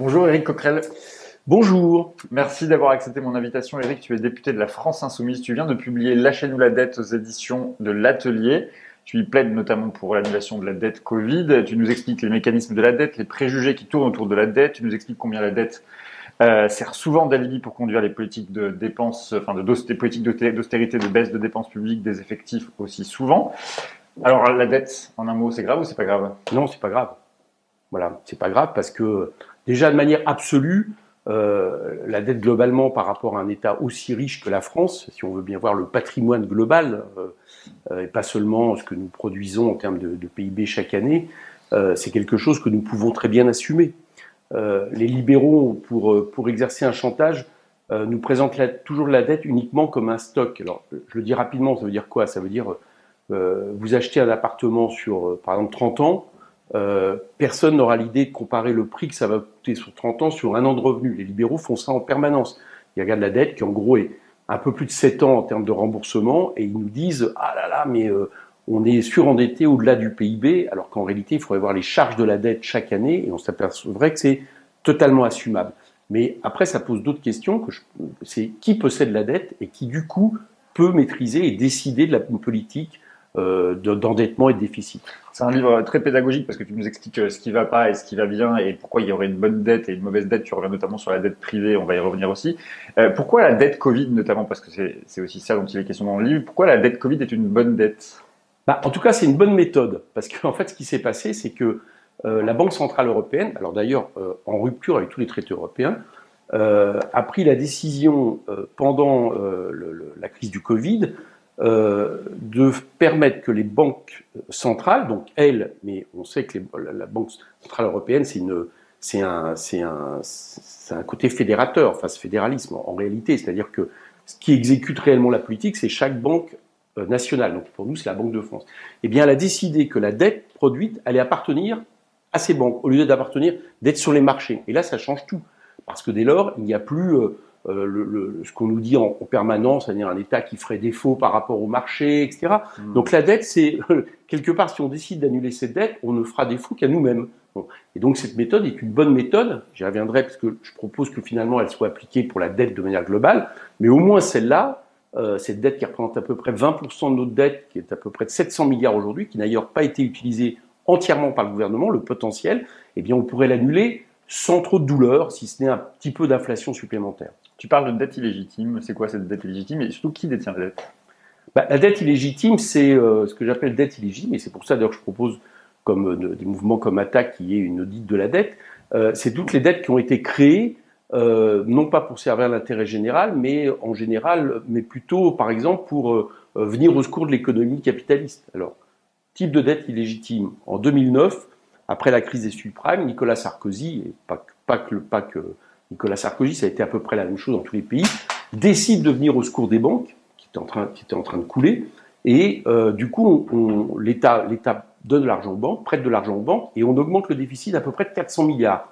Bonjour Éric Coquerel. Bonjour. Merci d'avoir accepté mon invitation. Éric, tu es député de la France Insoumise. Tu viens de publier Lâchez-nous la dette aux éditions de l'Atelier. Tu y plaides notamment pour l'annulation de la dette Covid. Tu nous expliques les mécanismes de la dette, les préjugés qui tournent autour de la dette. Tu nous expliques combien la dette sert souvent d'alibi pour conduire les politiques de dépenses, des politiques d'austérité, de baisse de dépenses publiques, des effectifs aussi souvent. Alors la dette, en un mot, c'est grave ou c'est pas grave? Non, c'est pas grave. Voilà, c'est pas grave parce que déjà de manière absolue, la dette globalement par rapport à un État aussi riche que la France, si on veut bien voir le patrimoine global et pas seulement ce que nous produisons en termes de PIB chaque année, c'est quelque chose que nous pouvons très bien assumer. Les libéraux, pour exercer un chantage, nous présentent toujours la dette uniquement comme un stock. Alors, je le dis rapidement, ça veut dire quoi? Ça veut dire vous achetez un appartement sur, par exemple, 30 ans, personne n'aura l'idée de comparer le prix que ça va coûter sur 30 ans sur un an de revenu. Les libéraux font ça en permanence. Ils regardent la dette qui, en gros, est un peu plus de 7 ans en termes de remboursement et ils nous disent « Ah là là, mais on est surendetté au-delà du PIB », alors qu'en réalité, il faudrait voir les charges de la dette chaque année et on s'apercevrait que c'est totalement assumable. Mais après, ça pose d'autres questions. C'est qui possède la dette et qui, du coup, peut maîtriser et décider de la politique d'endettement et de déficit. C'est un livre très pédagogique parce que tu nous expliques ce qui va pas et ce qui va bien et pourquoi il y aurait une bonne dette et une mauvaise dette. Tu reviens notamment sur la dette privée, on va y revenir aussi. Pourquoi la dette Covid notamment, parce que c'est aussi ça dont il est question dans le livre, pourquoi la dette Covid est une bonne dette? En tout cas, c'est une bonne méthode parce qu'en fait, ce qui s'est passé, c'est que la Banque Centrale Européenne, alors d'ailleurs en rupture avec tous les traités européens, a pris la décision pendant la crise du Covid de permettre que les banques centrales, donc elles, mais on sait que la Banque Centrale Européenne, c'est un côté fédérateur, enfin ce fédéralisme en réalité, c'est-à-dire que ce qui exécute réellement la politique, c'est chaque banque nationale. Donc pour nous, c'est la Banque de France. Eh bien, elle a décidé que la dette produite allait appartenir à ces banques, au lieu d'être sur les marchés. Et là, ça change tout. Parce que dès lors, il n'y a plus ce qu'on nous dit en permanence, c'est-à-dire un État qui ferait défaut par rapport au marché, etc. Donc la dette, c'est quelque part, si on décide d'annuler cette dette, on ne fera défaut qu'à nous-mêmes. Bon. Et donc cette méthode est une bonne méthode. J'y reviendrai parce que je propose que finalement elle soit appliquée pour la dette de manière globale, mais au moins celle-là, cette dette qui représente à peu près 20% de notre dette, qui est à peu près de 700 milliards aujourd'hui, qui n'a d'ailleurs pas été utilisée entièrement par le gouvernement, le potentiel, eh bien on pourrait l'annuler sans trop de douleur, si ce n'est un petit peu d'inflation supplémentaire. Tu parles de dette illégitime. C'est quoi cette dette illégitime et surtout qui détient la dette? La dette illégitime, c'est ce que j'appelle dette illégitime, et c'est pour ça d'ailleurs que je propose comme des mouvements comme Attac qui est une audit de la dette. C'est toutes les dettes qui ont été créées, non pas pour servir l'intérêt général, mais en général, mais plutôt par exemple pour venir au secours de l'économie capitaliste. Alors, type de dette illégitime. En 2009, après la crise des subprimes, Nicolas Sarkozy, et pas que Nicolas Sarkozy, ça a été à peu près la même chose dans tous les pays, décide de venir au secours des banques qui étaient en train de couler, et du coup, l'État donne de l'argent aux banques, prête de l'argent aux banques, et on augmente le déficit à peu près de 400 milliards,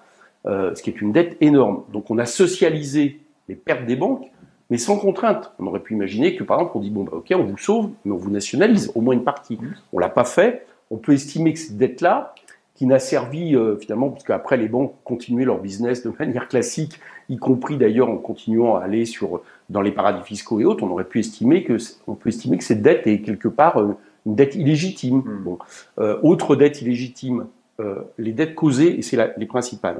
ce qui est une dette énorme. Donc on a socialisé les pertes des banques, mais sans contrainte. On aurait pu imaginer que, par exemple, on dit, bon, ok, on vous sauve, mais on vous nationalise, au moins une partie. On l'a pas fait. On peut estimer que cette dette-là, qui n'a servi finalement, parce qu'après les banques continuaient leur business de manière classique, y compris d'ailleurs en continuant à aller dans les paradis fiscaux et autres, on peut estimer que cette dette est quelque part une dette illégitime. Bon. Autre dette illégitime, les dettes causées, et c'est les principales,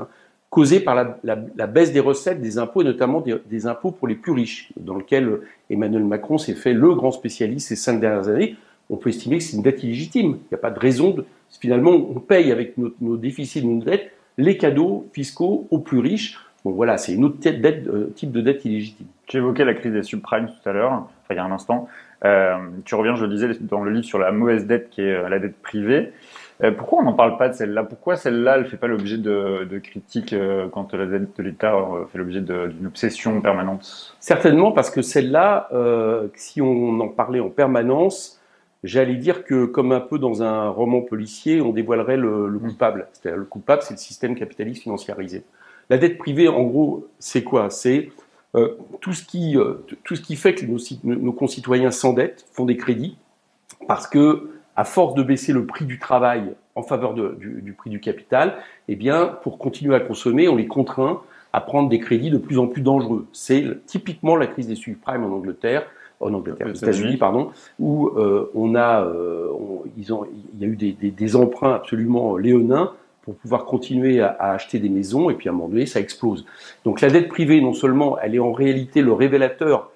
causées par la baisse des recettes des impôts, et notamment des impôts pour les plus riches, dans lequel Emmanuel Macron s'est fait le grand spécialiste ces 5 dernières années. On peut estimer que c'est une dette illégitime. Il n'y a pas de raison finalement, on paye avec nos déficits, nos dettes, les cadeaux fiscaux aux plus riches. Bon voilà, c'est une autre type de dette illégitime. Tu évoquais la crise des subprimes tout à l'heure, enfin il y a un instant. Tu reviens, je le disais dans le livre, sur la mauvaise dette qui est la dette privée. Pourquoi on n'en parle pas de celle-là? Pourquoi celle-là, elle ne fait pas l'objet de critiques quand la dette de l'État fait l'objet d'une obsession permanente? Certainement parce que celle-là, si on en parlait en permanence, j'allais dire que, comme un peu dans un roman policier, on dévoilerait le coupable. C'est-à-dire, le coupable, c'est le système capitaliste financiarisé. La dette privée, en gros, c'est quoi? C'est tout ce qui fait que nos concitoyens s'endettent, font des crédits, parce que à force de baisser le prix du travail en faveur du prix du capital, eh bien, pour continuer à consommer, on les contraint à prendre des crédits de plus en plus dangereux. C'est typiquement la crise des subprimes en Angleterre, aux États-Unis, pardon, où il y a eu des emprunts absolument léonins pour pouvoir continuer à acheter des maisons, et puis à un moment donné, ça explose. Donc la dette privée, non seulement, elle est en réalité le révélateur,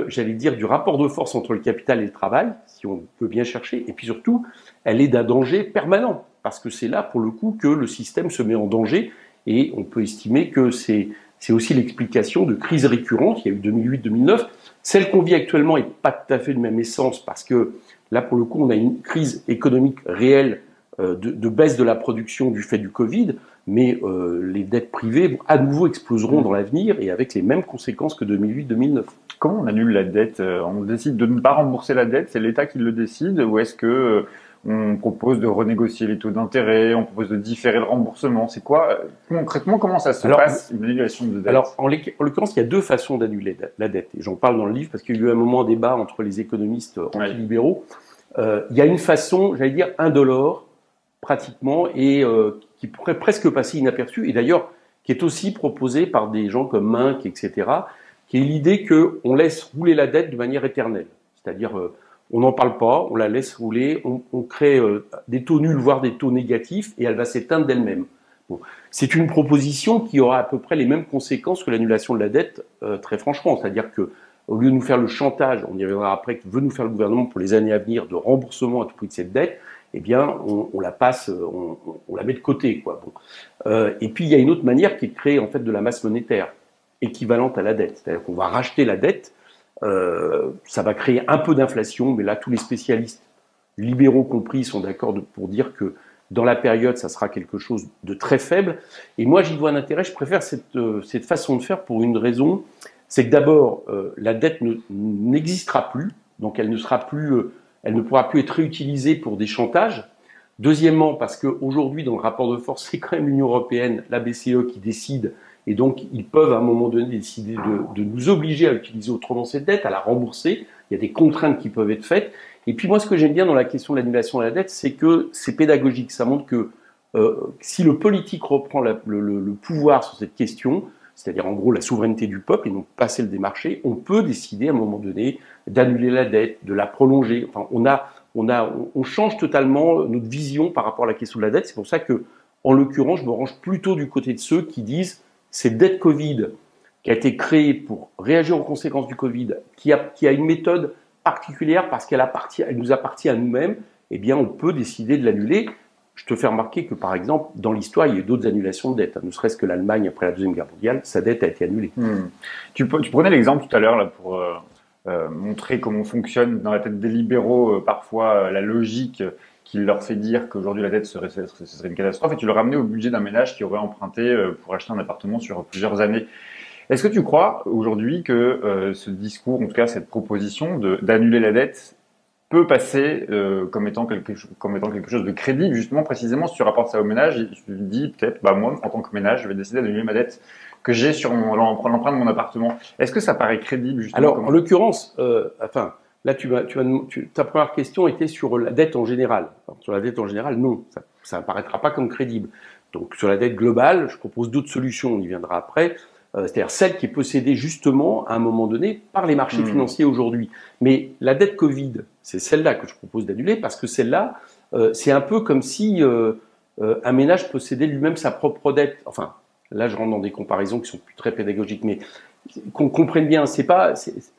j'allais dire, du rapport de force entre le capital et le travail, si on peut bien chercher, et puis surtout, elle est d'un danger permanent, parce que c'est là, pour le coup, que le système se met en danger, et on peut estimer que c'est aussi l'explication de crises récurrentes. Il y a eu 2008-2009. Celle qu'on vit actuellement n'est pas tout à fait de même essence, parce que là, pour le coup, on a une crise économique réelle de baisse de la production du fait du Covid, mais les dettes privées à nouveau exploseront dans l'avenir et avec les mêmes conséquences que 2008-2009. Comment on annule la dette? On décide de ne pas rembourser la dette, c'est l'État qui le décide, ou est-ce que on propose de renégocier les taux d'intérêt, on propose de différer le remboursement? C'est quoi concrètement, comment ça se passe, une annulation de dette? Alors, en l'occurrence, il y a deux façons d'annuler la dette, et j'en parle dans le livre parce qu'il y a eu un moment un débat entre les économistes antilibéraux. Il y a une façon, j'allais dire, indolore, pratiquement, et qui pourrait presque passer inaperçue, et d'ailleurs qui est aussi proposée par des gens comme Minc, etc., qui est l'idée qu'on laisse rouler la dette de manière éternelle. C'est-à-dire, on n'en parle pas, on la laisse rouler, on crée des taux nuls, voire des taux négatifs, et elle va s'éteindre d'elle-même. Bon. C'est une proposition qui aura à peu près les mêmes conséquences que l'annulation de la dette, très franchement. C'est-à-dire que, au lieu de nous faire le chantage, on y reviendra après, que veut nous faire le gouvernement pour les années à venir de remboursement à tout prix de cette dette, eh bien, on la passe, on la met de côté, quoi. Bon. Et puis, il y a une autre manière qui est de créer, en fait, de la masse monétaire équivalente à la dette. C'est-à-dire qu'on va racheter la dette, ça va créer un peu d'inflation, mais là, tous les spécialistes, libéraux compris, sont d'accord pour dire que dans la période, ça sera quelque chose de très faible. Et moi, j'y vois un intérêt. Je préfère cette façon de faire pour une raison, c'est que d'abord, la dette n'existera plus, donc elle ne pourra plus être réutilisée pour des chantages. Deuxièmement, parce qu'aujourd'hui, dans le rapport de force, c'est quand même l'Union européenne, la BCE qui décide, et donc ils peuvent à un moment donné décider de nous obliger à utiliser autrement cette dette, à la rembourser. Il y a des contraintes qui peuvent être faites. Et puis moi, ce que j'aime bien dans la question de l'annulation de la dette, c'est que c'est pédagogique. Ça montre que si le politique reprend le pouvoir sur cette question, c'est-à-dire en gros la souveraineté du peuple et non pas celle des marchés, on peut décider à un moment donné d'annuler la dette, de la prolonger. Enfin, on change totalement notre vision par rapport à la question de la dette. C'est pour ça que, en l'occurrence, je me range plutôt du côté de ceux qui disent cette dette Covid qui a été créée pour réagir aux conséquences du Covid, qui a une méthode particulière parce qu'elle nous appartient à nous-mêmes, eh bien, on peut décider de l'annuler. Je te fais remarquer que, par exemple, dans l'histoire, il y a eu d'autres annulations de dettes. Ne serait-ce que l'Allemagne, après la Deuxième Guerre mondiale, sa dette a été annulée. Tu prenais l'exemple tout à l'heure là pour montrer comment fonctionne dans la tête des libéraux parfois la logique qui leur fait dire qu'aujourd'hui la dette ce serait une catastrophe, et tu le ramenais au budget d'un ménage qui aurait emprunté pour acheter un appartement sur plusieurs années. Est-ce que tu crois aujourd'hui que ce discours, en tout cas cette proposition d'annuler la dette, peut passer comme étant quelque chose de crédible, justement, précisément, si tu rapportes ça au ménage, et tu te dis peut-être, bah moi, en tant que ménage, je vais décider d'annuler ma dette que j'ai sur l'emprunt de mon appartement. Est-ce que ça paraît crédible, justement? Alors, en l'occurrence, là, ta première question était sur la dette en général. Alors, sur la dette en général, non, ça apparaîtra pas comme crédible. Donc, sur la dette globale, je propose d'autres solutions, on y viendra après. C'est-à-dire celle qui est possédée justement à un moment donné par les marchés financiers aujourd'hui. Mais la dette Covid, c'est celle-là que je propose d'annuler parce que celle-là, c'est un peu comme si un ménage possédait lui-même sa propre dette. Enfin, là, je rentre dans des comparaisons qui sont plus très pédagogiques, mais qu'on comprenne bien,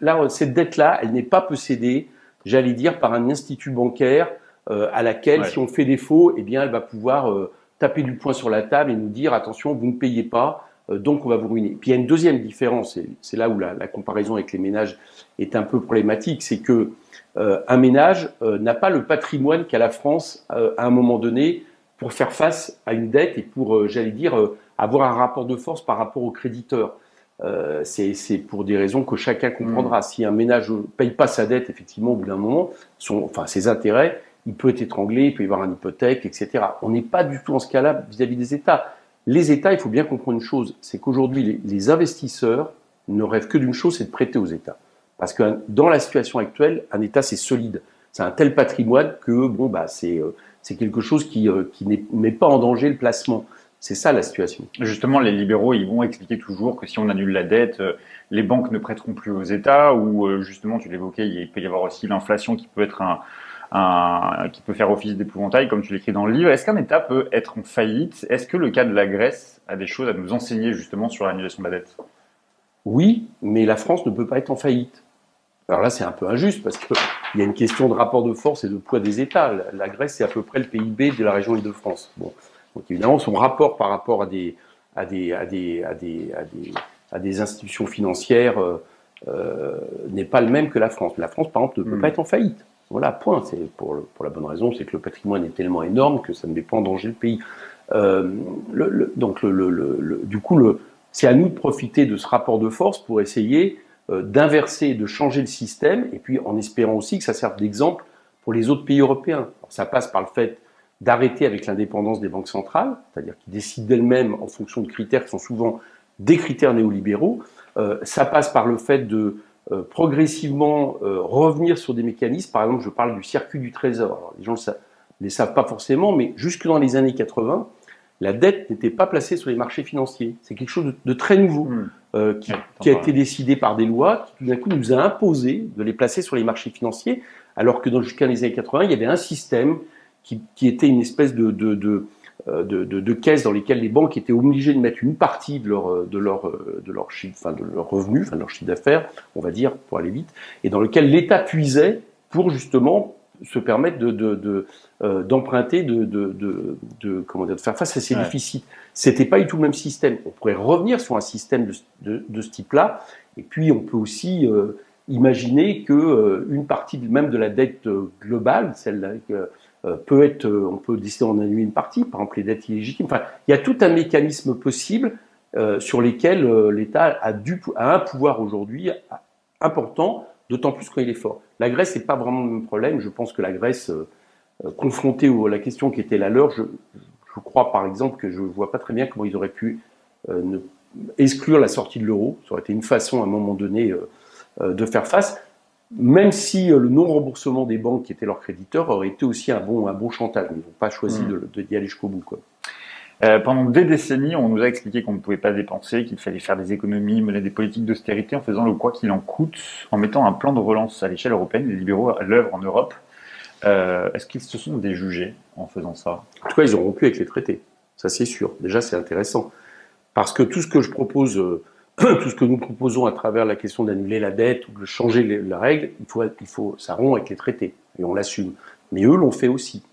là, cette dette-là, elle n'est pas possédée, j'allais dire, par un institut bancaire à laquelle, si on fait défaut, eh bien, elle va pouvoir taper du poing sur la table et nous dire attention, vous ne payez pas. Donc on va vous ruiner. Puis il y a une deuxième différence, et c'est là où la comparaison avec les ménages est un peu problématique, c'est que un ménage n'a pas le patrimoine qu'a la France à un moment donné pour faire face à une dette et pour, j'allais dire, avoir un rapport de force par rapport aux créditeurs. C'est pour des raisons que chacun comprendra. Si un ménage ne paye pas sa dette, effectivement, au bout d'un moment, ses intérêts, il peut être étranglé, il peut y avoir une hypothèque, etc. On n'est pas du tout en ce cas-là vis-à-vis des États. Les États, il faut bien comprendre une chose, c'est qu'aujourd'hui, les investisseurs ne rêvent que d'une chose, c'est de prêter aux États. Parce que dans la situation actuelle, un État, c'est solide. c'est un tel patrimoine que bon, bah, c'est quelque chose qui ne met pas en danger le placement. C'est ça la situation. Justement, les libéraux, ils vont expliquer toujours que si on annule la dette, les banques ne prêteront plus aux États, ou justement, tu l'évoquais, il peut y avoir aussi l'inflation qui peut être qui peut faire office d'épouvantail, comme tu l'écris dans le livre. Est-ce qu'un État peut être en faillite? Est-ce que le cas de la Grèce a des choses à nous enseigner justement sur l'annulation de la dette? Oui, mais la France ne peut pas être en faillite. Alors là, c'est un peu injuste parce qu'il y a une question de rapport de force et de poids des États. La Grèce, c'est à peu près le PIB de la région Île-de-France. Bon. Donc évidemment, son rapport par rapport à des institutions financières n'est pas le même que la France. La France, par exemple, ne peut pas être en faillite. Voilà, point. C'est pour la bonne raison, c'est que le patrimoine est tellement énorme que ça ne met pas en danger le pays. Du coup, c'est à nous de profiter de ce rapport de force pour essayer d'inverser, de changer le système, et puis en espérant aussi que ça serve d'exemple pour les autres pays européens. Alors, ça passe par le fait d'arrêter avec l'indépendance des banques centrales, c'est-à-dire qui décident d'elles-mêmes en fonction de critères qui sont souvent des critères néolibéraux. Ça passe par le fait de progressivement revenir sur des mécanismes. Par exemple, je parle du circuit du trésor. Alors, les gens ne les savent pas forcément, mais jusque dans les années 80, la dette n'était pas placée sur les marchés financiers. C'est quelque chose de très nouveau qui a été décidé par des lois qui tout d'un coup nous a imposé de les placer sur les marchés financiers, alors que jusqu'à les années 80, il y avait un système qui était une espèce de caisse dans lesquelles les banques étaient obligées de mettre une partie de leur chiffre, enfin de leur revenu, enfin de leur chiffre d'affaires, on va dire pour aller vite, et dans lequel l'État puisait pour justement se permettre d'emprunter, de faire face à ces déficits. C'était pas du tout le même système. On pourrait revenir sur un système de ce type-là, et puis on peut aussi imaginer que une partie même de la dette globale, celle on peut décider d'en annuler une partie, par exemple les dettes illégitimes. Enfin, il y a tout un mécanisme possible sur lesquels l'État a un pouvoir aujourd'hui important, d'autant plus quand il est fort. La Grèce n'est pas vraiment le même problème. Je pense que la Grèce, confrontée à la question qui était la leur, je crois par exemple que je ne vois pas très bien comment ils auraient pu exclure la sortie de l'euro. Ça aurait été une façon à un moment donné de faire face, même si le non-remboursement des banques qui étaient leurs créditeurs aurait été aussi un bon chantage. Ils n'ont pas choisi d'y aller jusqu'au bout, quoi. Pendant des décennies, on nous a expliqué qu'on ne pouvait pas dépenser, qu'il fallait faire des économies, mener des politiques d'austérité en faisant le quoi qu'il en coûte, en mettant un plan de relance à l'échelle européenne. Les libéraux à l'œuvre en Europe. Est-ce qu'ils se sont déjugés en faisant ça? En tout cas, ils ont rompu avec les traités. Ça, c'est sûr. Déjà, c'est intéressant. Parce que tout ce que je propose, tout ce que nous proposons à travers la question d'annuler la dette ou de changer la règle, ça rompt avec les traités. Et on l'assume. Mais eux l'ont fait aussi.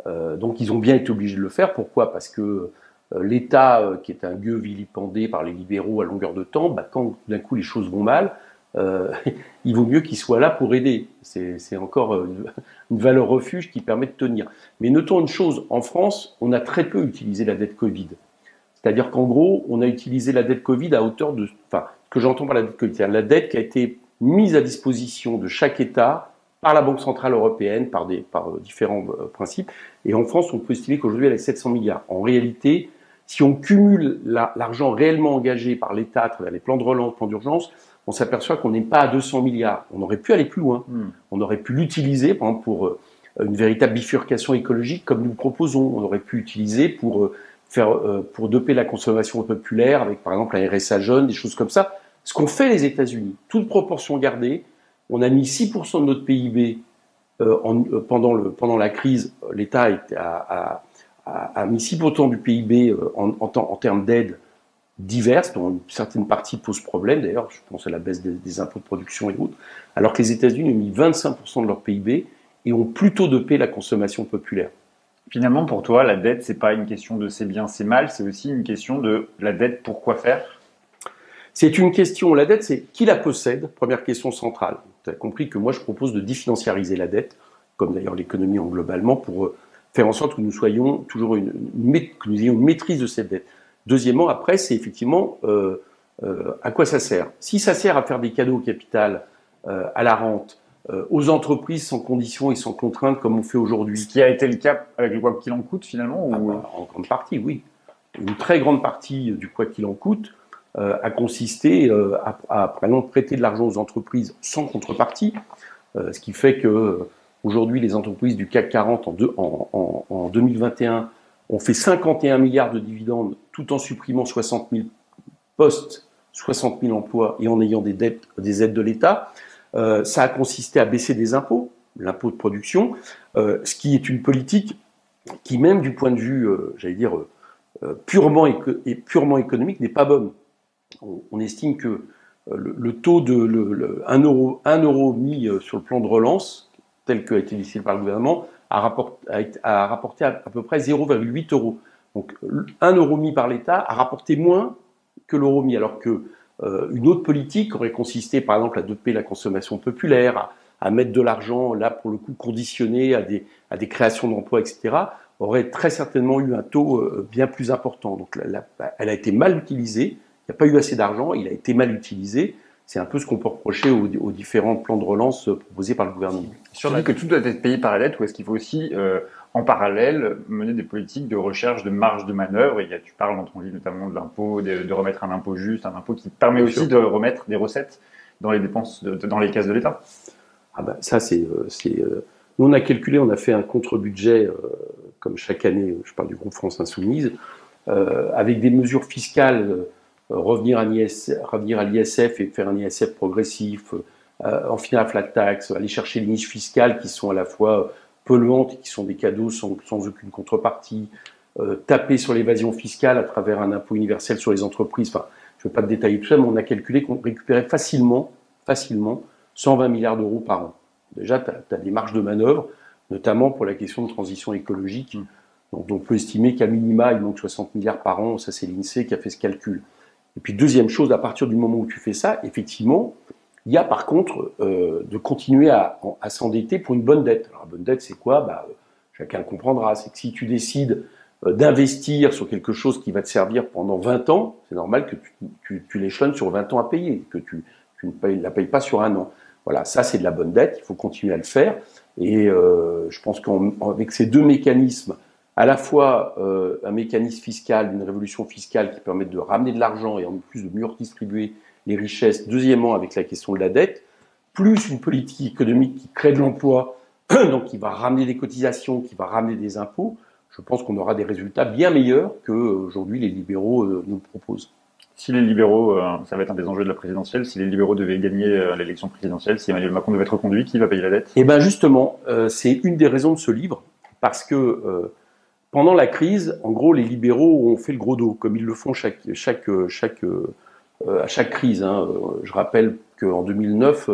Donc ils ont bien été obligés de le faire. Pourquoi? Parce que l'État, qui est un gueux vilipendé par les libéraux à longueur de temps, quand d'un coup les choses vont mal, il vaut mieux qu'il soit là pour aider. C'est encore une valeur refuge qui permet de tenir. Mais notons une chose, en France, on a très peu utilisé la dette Covid. C'est-à-dire qu'en gros, on a utilisé la dette Covid à hauteur de... Enfin, ce que j'entends par la dette Covid, c'est la dette qui a été mise à disposition de chaque État par la Banque Centrale Européenne, par différents principes. Et en France, on peut estimer qu'aujourd'hui, elle est 700 milliards. En réalité, si on cumule l'argent réellement engagé par l'État à travers les plans de relance, plans d'urgence, on s'aperçoit qu'on n'est pas à 200 milliards. On aurait pu aller plus loin. On aurait pu l'utiliser, par exemple, pour une véritable bifurcation écologique, comme nous le proposons. On aurait pu l'utiliser pour doper la consommation populaire, avec par exemple un RSA jeune, des choses comme ça. Ce qu'ont fait les États-Unis, toute proportion gardée, on a mis 6% de notre PIB pendant la crise. L'État a mis 6% du PIB en termes d'aides diverses, dont une certaine partie pose problème. D'ailleurs, je pense à la baisse des impôts de production et autres. Alors que les États-Unis ont mis 25% de leur PIB et ont plutôt dopé la consommation populaire. Finalement, pour toi, la dette, c'est pas une question de c'est bien, c'est mal, c'est aussi une question de la dette, pourquoi faire? C'est une question, la dette, c'est qui la possède? Première question centrale. Tu as compris que moi, je propose de définanciariser la dette, comme d'ailleurs l'économie en globalement, pour faire en sorte que nous soyons toujours que nous ayons une maîtrise de cette dette. Deuxièmement, après, c'est effectivement à quoi ça sert. Si ça sert à faire des cadeaux au capital, à la rente, aux entreprises sans conditions et sans contraintes comme on fait aujourd'hui. Ce qui a été le cas avec le quoi qu'il en coûte finalement En grande partie, oui. Une très grande partie du quoi qu'il en coûte a consisté à par exemple, prêter de l'argent aux entreprises sans contrepartie, ce qui fait que Aujourd'hui, les entreprises du CAC 40 en 2021 ont fait 51 milliards de dividendes tout en supprimant 60 000 postes, 60 000 emplois et en ayant des aides de l'État. Ça a consisté à baisser des impôts, l'impôt de production, ce qui est une politique qui, même du point de vue, purement économique, n'est pas bonne. On estime que le taux de 1 euro mis sur le plan de relance, tel qu'a été décidé par le gouvernement, a rapporté à peu près 0,8 euros. Donc 1 euro mis par l'État a rapporté moins que l'euro mis, alors que une autre politique aurait consisté, par exemple, à doper la consommation populaire, à mettre de l'argent, là, pour le coup, conditionné à des créations d'emplois, etc., aurait très certainement eu un taux bien plus important. Donc, elle a été mal utilisée. Il n'y a pas eu assez d'argent. Il a été mal utilisé. C'est un peu ce qu'on peut reprocher aux différents plans de relance proposés par le gouvernement. Tu dis que tout doit être payé par la dette, ou est-ce qu'il faut aussi, en parallèle, mener des politiques de recherche de marge de manœuvre? Et tu parles dans ton livre notamment de l'impôt, de remettre un impôt juste, un impôt qui permet Bien aussi sûr. de remettre des recettes dans les dépenses, dans les caisses de l'État. Ah ben, ça, nous, on a calculé, on a fait un contre-budget, comme chaque année, je parle du groupe France Insoumise, avec des mesures fiscales, revenir à l'ISF et faire un ISF progressif, en finir la flat tax, aller chercher les niches fiscales qui sont à la fois polluantes et qui sont des cadeaux sans aucune contrepartie, taper sur l'évasion fiscale à travers un impôt universel sur les entreprises. Enfin, je ne vais pas te détailler tout ça, mais on a calculé qu'on récupérait facilement 120 milliards d'euros par an. Déjà, tu as des marges de manœuvre, notamment pour la question de transition écologique. Donc, on peut estimer qu'à minima, il manque 60 milliards par an. Ça, c'est l'INSEE qui a fait ce calcul. Et puis, deuxième chose, à partir du moment où tu fais ça, effectivement, il y a par contre de continuer à s'endetter pour une bonne dette. Alors, la bonne dette, c'est quoi? Chacun le comprendra. C'est que si tu décides d'investir sur quelque chose qui va te servir pendant 20 ans, c'est normal que tu l'échelonnes sur 20 ans à payer, que tu ne la payes pas sur un an. Voilà, ça c'est de la bonne dette, il faut continuer à le faire. Et je pense qu'avec ces deux mécanismes, à la fois un mécanisme fiscal, une révolution fiscale qui permet de ramener de l'argent et en plus de mieux redistribuer les richesses, deuxièmement avec la question de la dette, plus une politique économique qui crée de l'emploi, donc qui va ramener des cotisations, qui va ramener des impôts, je pense qu'on aura des résultats bien meilleurs qu'aujourd'hui les libéraux nous proposent. Si les libéraux, ça va être un des enjeux de la présidentielle, si les libéraux devaient gagner l'élection présidentielle, si Emmanuel Macron devait être reconduit, qui va payer la dette? Et bien justement, c'est une des raisons de ce livre, parce que pendant la crise, en gros, les libéraux ont fait le gros dos, comme ils le font à chaque crise. Hein. Je rappelle qu'en 2009,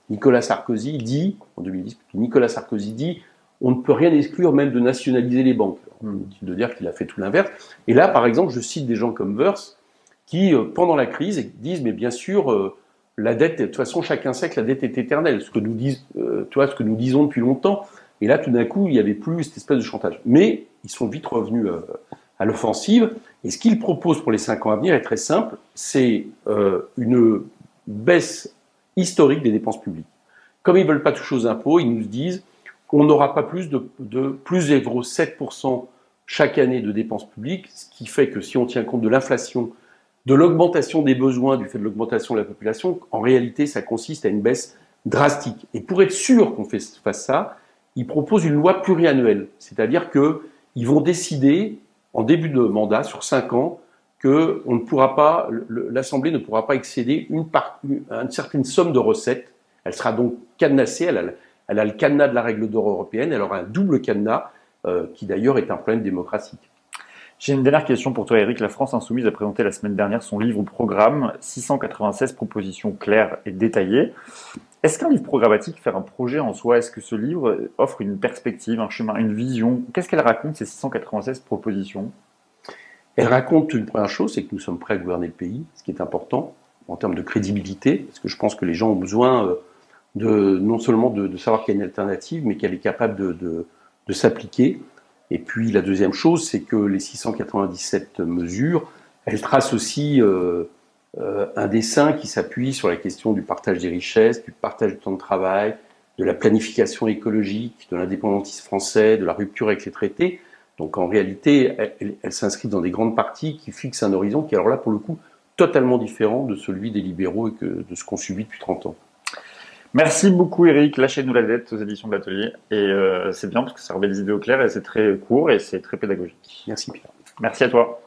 Nicolas Sarkozy dit, en 2010, Nicolas Sarkozy dit, on ne peut rien exclure même de nationaliser les banques. Inutile de dire qu'il a fait tout l'inverse. Et là, par exemple, je cite des gens comme Wörth, qui, pendant la crise, disent, mais bien sûr, la dette, de toute façon, chacun sait que la dette est éternelle, ce que nous disons depuis longtemps. Et là, tout d'un coup, il n'y avait plus cette espèce de chantage. Mais ils sont vite revenus à l'offensive. Et ce qu'ils proposent pour les 5 ans à venir est très simple, c'est une baisse historique des dépenses publiques. Comme ils ne veulent pas toucher aux impôts, ils nous disent on n'aura pas plus de plus 0,7% chaque année de dépenses publiques, ce qui fait que si on tient compte de l'inflation, de l'augmentation des besoins du fait de l'augmentation de la population, en réalité, ça consiste à une baisse drastique. Et pour être sûr qu'on fasse ça, ils proposent une loi pluriannuelle, c'est-à-dire qu'ils vont décider en début de mandat, sur 5 ans, que on ne pourra pas, l'Assemblée ne pourra pas excéder une certaine somme de recettes. Elle sera donc cadenassée, elle a le cadenas de la règle d'or européenne, elle aura un double cadenas, qui d'ailleurs est un problème démocratique. J'ai une dernière question pour toi, Eric. La France Insoumise a présenté la semaine dernière son livre-programme, 696 propositions claires et détaillées. Est-ce qu'un livre programmatique fait un projet en soi? Est-ce que ce livre offre une perspective, un chemin, une vision? Qu'est-ce qu'elle raconte, ces 696 propositions? Elle raconte une première chose, c'est que nous sommes prêts à gouverner le pays, ce qui est important en termes de crédibilité, parce que je pense que les gens ont besoin non seulement de savoir qu'il y a une alternative, mais qu'elle est capable de s'appliquer. Et puis la deuxième chose, c'est que les 697 mesures, elles tracent aussi un dessin qui s'appuie sur la question du partage des richesses, du partage du temps de travail, de la planification écologique, de l'indépendantisme français, de la rupture avec les traités. Donc en réalité, elles s'inscrivent dans des grandes parties qui fixent un horizon qui est alors là pour le coup totalement différent de celui des libéraux et de ce qu'on subit depuis 30 ans. Merci beaucoup Eric, lâchez-nous la dette aux éditions de l'Atelier. Et c'est bien parce que ça remet les idées au clair et c'est très court et c'est très pédagogique. Merci Pierre. Merci à toi.